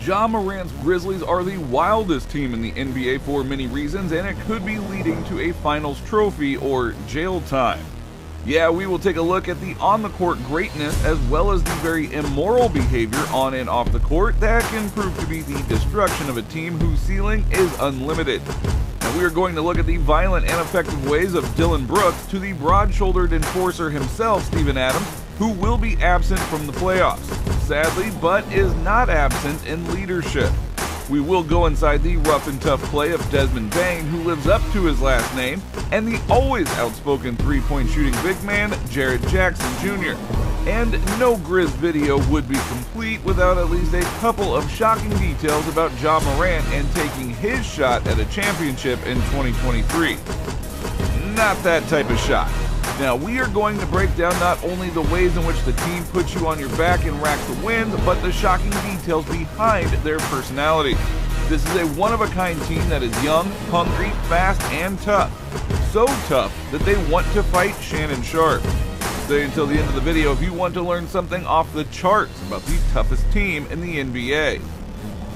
Ja Morant's Grizzlies are the wildest team in the NBA for many reasons, and it could be leading to a finals trophy or jail time. Yeah, we will take a look at the on-the-court greatness as well as the very immoral behavior on and off the court that can prove to be the destruction of a team whose ceiling is unlimited. And we are going to look at the violent and effective ways of Dillon Brooks to the broad-shouldered enforcer himself, Steven Adams, who will be absent from the playoffs, sadly, but is not absent in leadership. We will go inside the rough and tough play of Desmond Bane, who lives up to his last name, and the always outspoken three-point shooting big man, Jaren Jackson Jr. And no Grizz video would be complete without at least a couple of shocking details about Ja Morant and taking his shot at a championship in 2023. Not that type of shot. Now, we are going to break down not only the ways in which the team puts you on your back and racks the wins, but the shocking details behind their personality. This is a one-of-a-kind team that is young, hungry, fast, and tough. So tough that they want to fight Shannon Sharpe. Stay until the end of the video if you want to learn something off the charts about the toughest team in the NBA.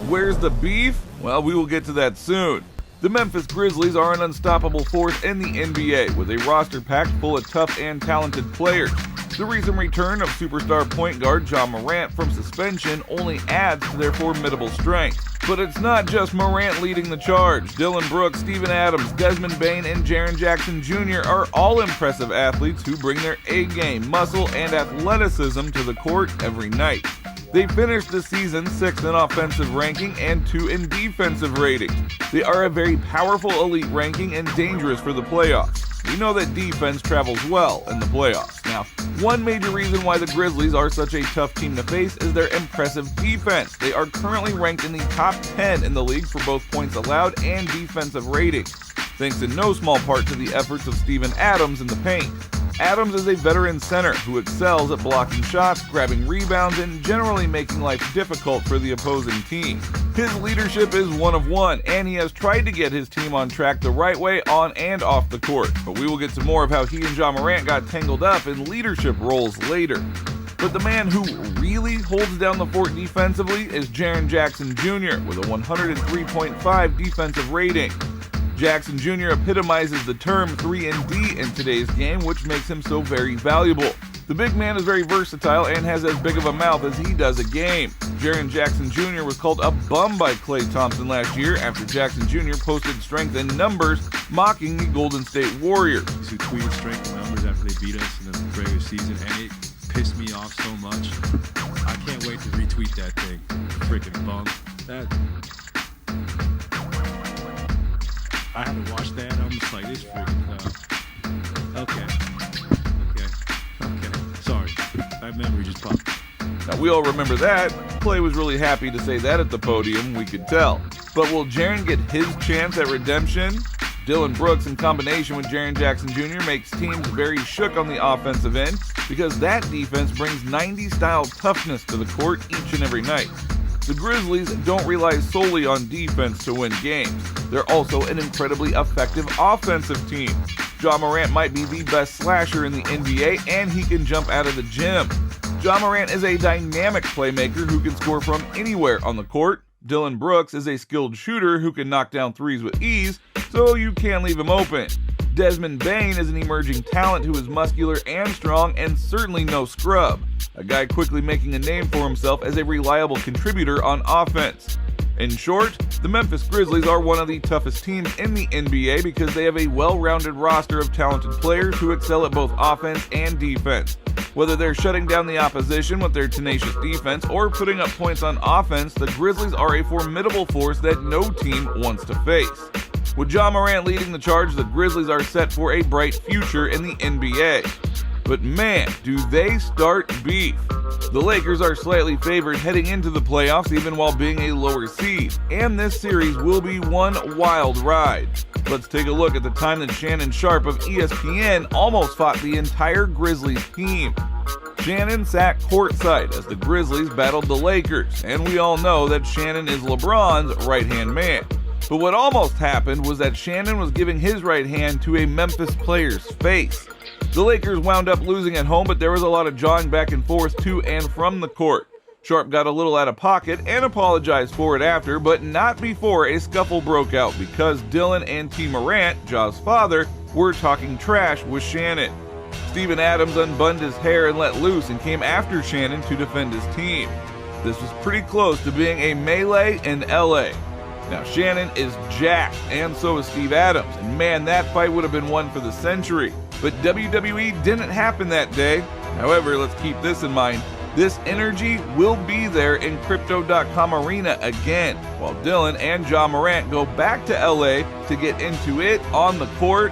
Where's the beef? Well, we will get to that soon. The Memphis Grizzlies are an unstoppable force in the NBA, with a roster packed full of tough and talented players. The recent return of superstar point guard Ja Morant from suspension only adds to their formidable strength. But it's not just Morant leading the charge. Dillon Brooks, Steven Adams, Desmond Bane, and Jaren Jackson Jr. are all impressive athletes who bring their A-game, muscle, and athleticism to the court every night. They finished the season 6th in offensive ranking and 2 in defensive rating. They are a very powerful elite ranking and dangerous for the playoffs. We know that defense travels well in the playoffs. Now, one major reason why the Grizzlies are such a tough team to face is their impressive defense. They are currently ranked in the top 10 in the league for both points allowed and defensive rating, thanks in no small part to the efforts of Steven Adams in the paint. Adams is a veteran center who excels at blocking shots, grabbing rebounds, and generally making life difficult for the opposing team. His leadership is one of one, and he has tried to get his team on track the right way on and off the court. But we will get to more of how he and Ja Morant got tangled up in leadership roles later. But the man who really holds down the fort defensively is Jaren Jackson Jr. with a 103.5 defensive rating. Jackson Jr. epitomizes the term 3-and-D in today's game, which makes him so very valuable. The big man is very versatile and has as big of a mouth as he does a game. Jaren Jackson Jr. was called a bum by Klay Thompson last year after Jackson Jr. posted strength in numbers, mocking the Golden State Warriors. Who tweeted strength in numbers after they beat us in the regular season, and it pissed me off so much. I can't wait to retweet that thing. Freaking bum. I had to watch that. I'm just like, this freaking Okay. Sorry. That memory just popped. Now, we all remember that. Klay was really happy to say that at the podium, we could tell. But will Jaren get his chance at redemption? Dillon Brooks, in combination with Jaren Jackson Jr., makes teams very shook on the offensive end because that defense brings 90s-style toughness to the court each and every night. The Grizzlies don't rely solely on defense to win games. They're also an incredibly effective offensive team. Ja Morant might be the best slasher in the NBA, and he can jump out of the gym. Ja Morant is a dynamic playmaker who can score from anywhere on the court. Dillon Brooks is a skilled shooter who can knock down threes with ease, so you can't leave him open. Desmond Bane is an emerging talent who is muscular and strong and certainly no scrub. A guy quickly making a name for himself as a reliable contributor on offense. In short, the Memphis Grizzlies are one of the toughest teams in the NBA because they have a well-rounded roster of talented players who excel at both offense and defense. Whether they're shutting down the opposition with their tenacious defense or putting up points on offense, the Grizzlies are a formidable force that no team wants to face. With Ja Morant leading the charge, the Grizzlies are set for a bright future in the NBA. But man, do they start beef. The Lakers are slightly favored heading into the playoffs even while being a lower seed, and this series will be one wild ride. Let's take a look at the time that Shannon Sharpe of ESPN almost fought the entire Grizzlies team. Shannon sat courtside as the Grizzlies battled the Lakers, and we all know that Shannon is LeBron's right-hand man. But what almost happened was that Shannon was giving his right hand to a Memphis player's face. The Lakers wound up losing at home, but there was a lot of jawing back and forth to and from the court. Sharp got a little out of pocket and apologized for it after, but not before a scuffle broke out because Dillon and Ja Morant, Ja's father, were talking trash with Shannon. Steven Adams unbuttoned his hair and let loose and came after Shannon to defend his team. This was pretty close to being a melee in LA. Now Shannon is jacked, and so is Steve Adams, and man, that fight would have been one for the century. But WWE didn't happen that day. However, let's keep this in mind. This energy will be there in Crypto.com Arena again, while Dillon and Ja Morant go back to LA to get into it on the court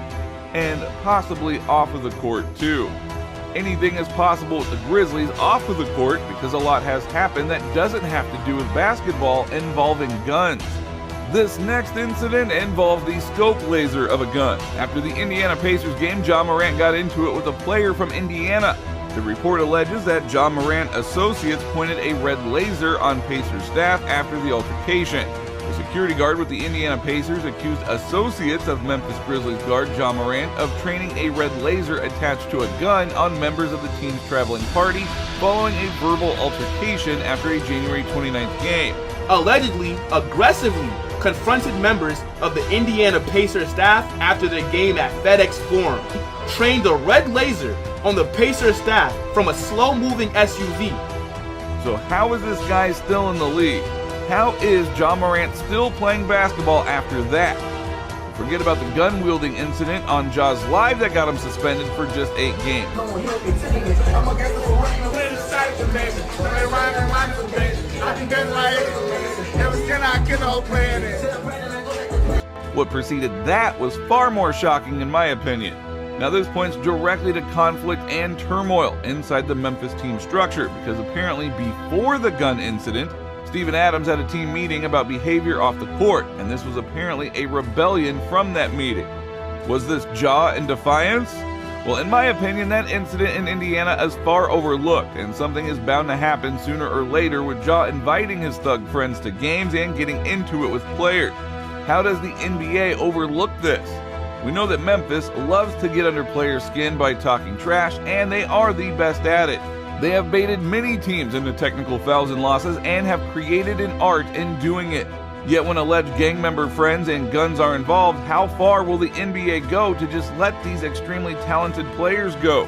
and possibly off of the court too. Anything is possible with the Grizzlies off of the court because a lot has happened that doesn't have to do with basketball involving guns. This next incident involves the scope laser of a gun. After the Indiana Pacers game, Ja Morant got into it with a player from Indiana. The report alleges that Ja Morant associates pointed a red laser on Pacers staff after the altercation. The security guard with the Indiana Pacers accused associates of Memphis Grizzlies guard Ja Morant of training a red laser attached to a gun on members of the team's traveling party following a verbal altercation after a January 29th game. Allegedly, aggressively confronted members of the Indiana Pacers staff after their game at FedEx Forum. Trained a red laser on the Pacers staff from a slow-moving SUV. So how is this guy still in the league? How is Ja Morant still playing basketball after that? Forget about the gun-wielding incident on Ja's Live that got him suspended for just 8 games. What preceded that was far more shocking in my opinion. Now this points directly to conflict and turmoil inside the Memphis team structure because apparently before the gun incident, Steven Adams had a team meeting about behavior off the court, and this was apparently a rebellion from that meeting. Was this Ja in defiance? Well, in my opinion, that incident in Indiana is far overlooked, and something is bound to happen sooner or later with Ja inviting his thug friends to games and getting into it with players. How does the NBA overlook this? We know that Memphis loves to get under players' skin by talking trash, and they are the best at it. They have baited many teams into technical fouls and losses and have created an art in doing it. Yet when alleged gang member friends and guns are involved, how far will the NBA go to just let these extremely talented players go?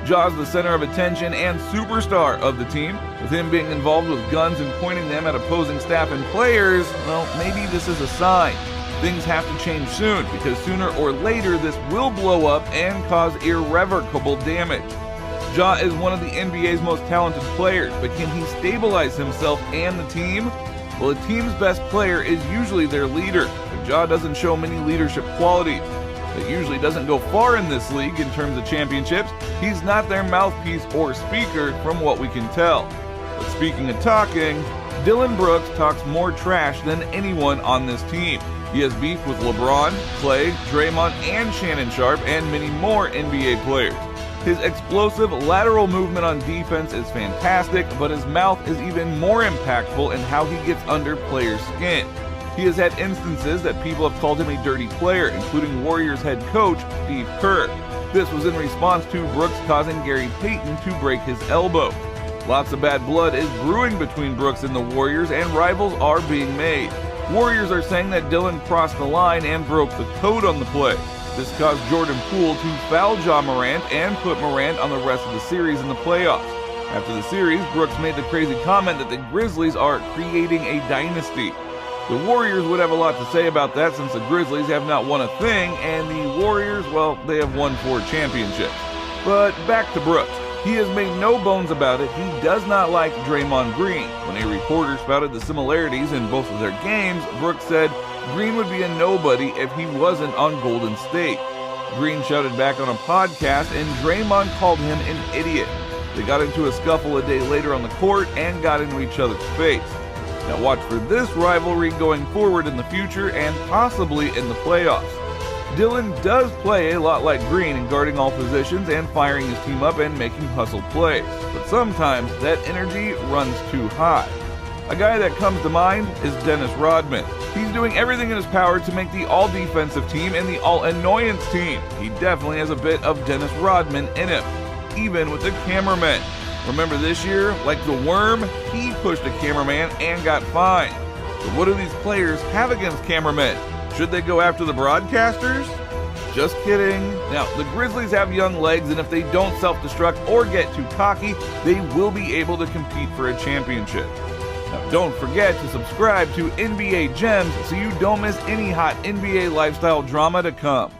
Ja's the center of attention and superstar of the team. With him being involved with guns and pointing them at opposing staff and players, well, maybe this is a sign. Things have to change soon because sooner or later this will blow up and cause irrevocable damage. Ja is one of the NBA's most talented players, but can he stabilize himself and the team? Well, a team's best player is usually their leader, but Ja doesn't show many leadership qualities. That usually doesn't go far in this league in terms of championships. He's not their mouthpiece or speaker from what we can tell. But speaking of talking, Dillon Brooks talks more trash than anyone on this team. He has beef with LeBron, Clay, Draymond, and Shannon Sharp, and many more NBA players. His explosive lateral movement on defense is fantastic, but his mouth is even more impactful in how he gets under players' skin. He has had instances that people have called him a dirty player, including Warriors head coach Steve Kerr. This was in response to Brooks causing Gary Payton to break his elbow. Lots of bad blood is brewing between Brooks and the Warriors, and rivals are being made. Warriors are saying that Dillon crossed the line and broke the code on the play. This caused Jordan Poole to foul Ja Morant and put Morant on the rest of the series in the playoffs. After the series, Brooks made the crazy comment that the Grizzlies are creating a dynasty. The Warriors would have a lot to say about that since the Grizzlies have not won a thing, and the Warriors, well, they have won 4 championships. But back to Brooks. He has made no bones about it. He does not like Draymond Green. When a reporter spouted the similarities in both of their games, Brooks said Green would be a nobody if he wasn't on Golden State. Green shouted back on a podcast, and Draymond called him an idiot. They got into a scuffle a day later on the court and got into each other's face. Now watch for this rivalry going forward in the future and possibly in the playoffs. Dillon does play a lot like Green in guarding all positions and firing his team up and making hustle plays, but sometimes that energy runs too high. A guy that comes to mind is Dennis Rodman. He's doing everything in his power to make the all-defensive team and the all-annoyance team. He definitely has a bit of Dennis Rodman in him, even with the cameramen. Remember this year, like the Worm, he pushed a cameraman and got fined. But what do these players have against cameramen? Should they go after the broadcasters? Just kidding. Now, the Grizzlies have young legs, and if they don't self-destruct or get too cocky, they will be able to compete for a championship. Now, don't forget to subscribe to NBA Gems so you don't miss any hot NBA lifestyle drama to come.